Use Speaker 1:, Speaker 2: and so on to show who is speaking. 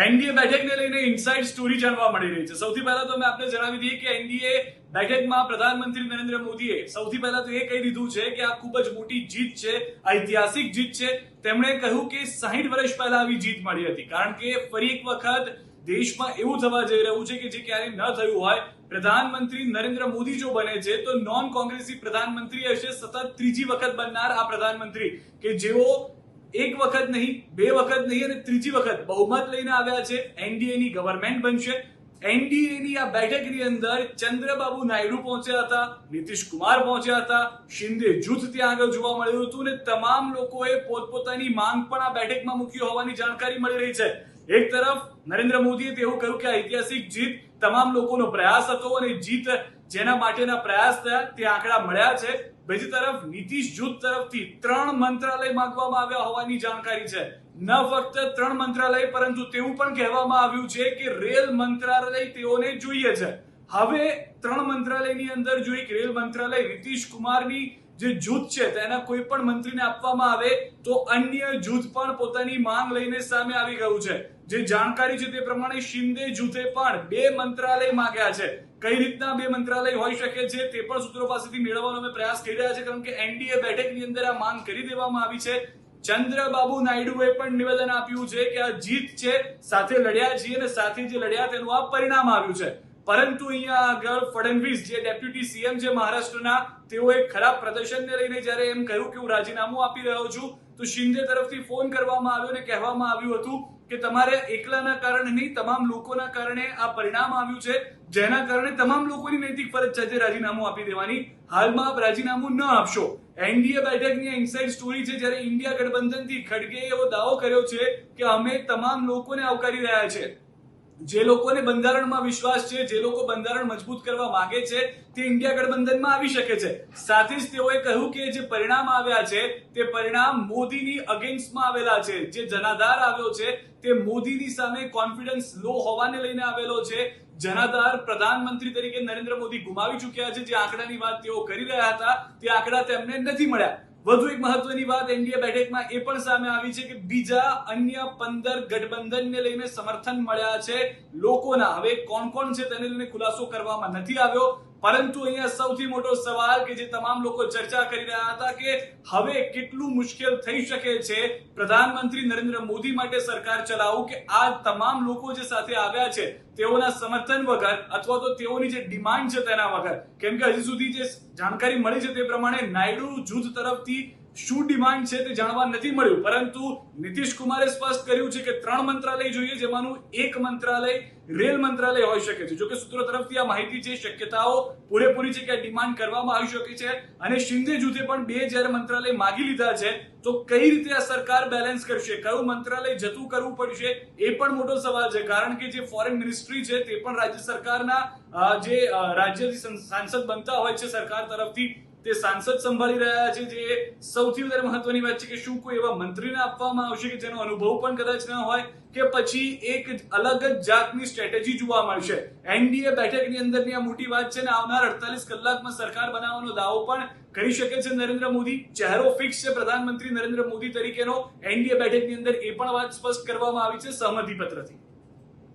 Speaker 1: NDA બેઠકને લઈને inside story જાણવા મળી રહી છે। સૌથી પહેલા તો મેં આપને જણાવી દઈએ કે એનડીએ બેઠકમાં પ્રધાનમંત્રી નરેન્દ્ર મોદીએ સૌથી પહેલા તો એ કહી દીધું છે કે આ ખૂબ જ મોટી જીત છે, ઐતિહાસિક જીત છે। તેમણે કહ્યું કે 60 વર્ષ પહેલા આવી જીત મળી હતી, કારણ કે ફરી એક વખત દેશમાં એવું થવા જઈ રહ્યું છે કે જે ક્યારેય ન થયું હોય। પ્રધાનમંત્રી નરેન્દ્ર મોદી જો બને છે તો નોન કોંગ્રેસી પ્રધાનમંત્રી હશે, સતત ત્રીજી વખત બનનાર આ પ્રધાનમંત્રી કે જેઓ એક વખત નહીં, બે વખત નહીં અને ત્રીજી વખત બહુમત લઈને આવ્યા છે। એનડીએ ની ગવર્નમેન્ટ બનશે। એનડીએ ની આ બેઠકની અંદર ચંદ્રબાબુ નાયડુ પહોંચ્યા હતા, નીતિશ કુમાર પહોંચ્યા હતા, શિંદે જૂથ ત્યાં આગળ જોવા મળ્યું હતું અને તમામ લોકોએ પોતપોતાની માંગ પણ આ બેઠકમાં મૂકી હોવાની જાણકારી મળી રહી છે। એક તરફ નરેન્દ્ર મોદીએ તેવું કહ્યું કે ઐતિહાસિક જીત તમામ લોકોનો પ્રયાસ હતો અને જીત જેના માટેના પ્રયાસ થયા તે આંકડા મળ્યા છે। બીજી તરફ નીતિશ જૂથ તરફથી 3 મંત્રાલય માંગવામાં આવ્યા હોવાની જાણકારી છે। ન ફક્ત 3 મંત્રાલય પરંતુ તેવું પણ કહેવામાં આવ્યું છે કે રેલ મંત્રાલય તેઓને જોઈએ છે। હવે 3 મંત્રાલયની અંદર જો એક રેલ મંત્રાલય નીતિશ કુમારની જે જૂથ છે તેના કોઈ પણ મંત્રીને આપવામાં આવે તો અન્ય જૂથ પણ પોતાની માંગ લઈને સામે આવી ગયું છે। જે જાણકારી છે તે પ્રમાણે શિંદે જૂથે પણ 2 મંત્રાલય માંગ્યા છે। કઈ રીતના 2 મંત્રાલય હોઈ શકે છે તે પણ સૂત્રો પાસેથી મેળવવાનો અમે પ્રયાસ કરી રહ્યા છે, કારણ કે એનડીએ બેઠકની અંદર આ માંગ કરી દેવામાં આવી છે। ચંદ્રબાબુ નાયડુએ પણ નિવેદન આપ્યું છે કે આ જીત છે, સાથે લડ્યા છીએ અને સાથે જે લડ્યા તેનું આ પરિણામ આવ્યું છે। પરંતુ અહીંયા આગળ ફડણવીસ જે ડેપ્યુટી સીએમ છે મહારાષ્ટ્રના, તેઓએ ખરાબ પ્રદર્શનને લઈને જ્યારે એમ કહ્યું કે હું રાજીનામું આપી રહ્યો છું તો શિંદે તરફથી ફોન કરવામાં આવ્યો અને કહેવામાં આવ્યું હતું કે તમારે એકલાના કારણે નહીં, તમામ લોકોના કારણે આ પરિણામ આવ્યું છે, જેના કારણે તમામ લોકોની નૈતિક ફરજ છે રાજીનામું આપી દેવાની। હાલમાં આપ રાજીનામું ન આપશો। એનડીએ બેઠકની ઇનસાઇડ સ્ટોરી છે, જ્યારે ઇન્ડિયા ગઠબંધનથી ખડગેએ એવો દાવો કર્યો છે કે અમે તમામ લોકોને આવકારી રહ્યા છે। જે લોકોને બંધારણમાં વિશ્વાસ છે, જે લોકો બંધારણ મજબૂત કરવા માંગે છે તે ઇન્ડિયા ગઠબંધનમાં આવી શકે છે। સાથે જ તેઓએ કહ્યું કે જે પરિણામ આવ્યા છે તે પરિણામ મોદીની અગેન્સ્ટમાં આવેલા છે। જે જનાધાર આવ્યો છે તે મોદીની સામે કોન્ફિડન્સ લો હોવાને લઈને આવેલો છે। જનાધાર પ્રધાનમંત્રી તરીકે નરેન્દ્ર મોદી ગુમાવી ચૂક્યા છે। જે આંકડાની વાત તેઓ કરી રહ્યા હતા તે આંકડા તેમને નથી મળ્યા। વધુ એક મહત્વની વાત એનડીએ બેઠકમાં એ પણ સામે આવી છે કે બીજા અન્ય 15 ગઠબંધનને લઈને સમર્થન મળ્યા છે લોકોના। હવે કોણ કોણ છે તેને લઈને ખુલાસો કરવામાં નથી આવ્યો, પરંતુ અહીંયા સૌથી મોટો સવાલ કે જે તમામ લોકો ચર્ચા કરી રહ્યા હતા કે હવે કેટલું મુશ્કેલ થઈ શકે છે પ્રધાનમંત્રી નરેન્દ્ર મોદી માટે સરકાર ચલાવવું, કે આ તમામ લોકો જે સાથે આવ્યા છે તેઓના સમર્થન વગર અથવા તો તેઓની જે ડિમાન્ડ છે તેના વગર। કેમ કે હજી સુધી જે જાણકારી મળી છે તે પ્રમાણે નાયડુ જૂથ તરફથી શું ડિમાન્ડ છે તે જાણવા નથી મળ્યું, પરંતુ નીતિશ કુમારે સ્પષ્ટ કર્યું છે કે 3 મંત્રાલય જોઈએ, જેમાંનું એક મંત્રાલય રેલ મંત્રાલય હોઈ શકે છે। જો કે સૂત્રો તરફથી આ માહિતી છે, શક્યતાઓ પૂરેપૂરી છે કે આ ડિમાન્ડ કરવામાં આવી શકે છે। અને શિંદે જૂથે પણ 2 જ્યારે મંત્રાલય માગી લીધા છે તો કઈ રીતે આ સરકાર બેલેન્સ કરશે, કયું મંત્રાલય જતું કરવું પડશે એ પણ મોટો સવાલ છે, કારણ કે જે ફોરેન મિનિસ્ટ્રી છે તે પણ રાજ્ય સરકારના જે રાજ્યથી સાંસદ બનતા હોય છે સરકાર તરફથી તે સાંસદ સંભાળી રહ્યા છે। જે સૌથી વધારે મહત્વની વાત છે કે શું કોઈ એવા મંત્રીને આપવામાં આવશે કે જેનો અનુભવ પણ કદાચ ન હોય, કે પછી એક અલગ જ જાતની સ્ટ્રેટેજી જોવા મળશે। એનડીએ બેઠકની અંદરની આ મોટી વાત છે ને આવનાર 48 કલાકમાં સરકાર બનાવવાનો દાવો પણ કરી શકે છે નરેન્દ્ર મોદી। ચહેરો ફિક્સ છે પ્રધાનમંત્રી નરેન્દ્ર મોદી તરીકેનો। એનડીએ બેઠકની અંદર એ પણ વાત સ્પષ્ટ કરવામાં આવી છે સહમતિ પત્રથી।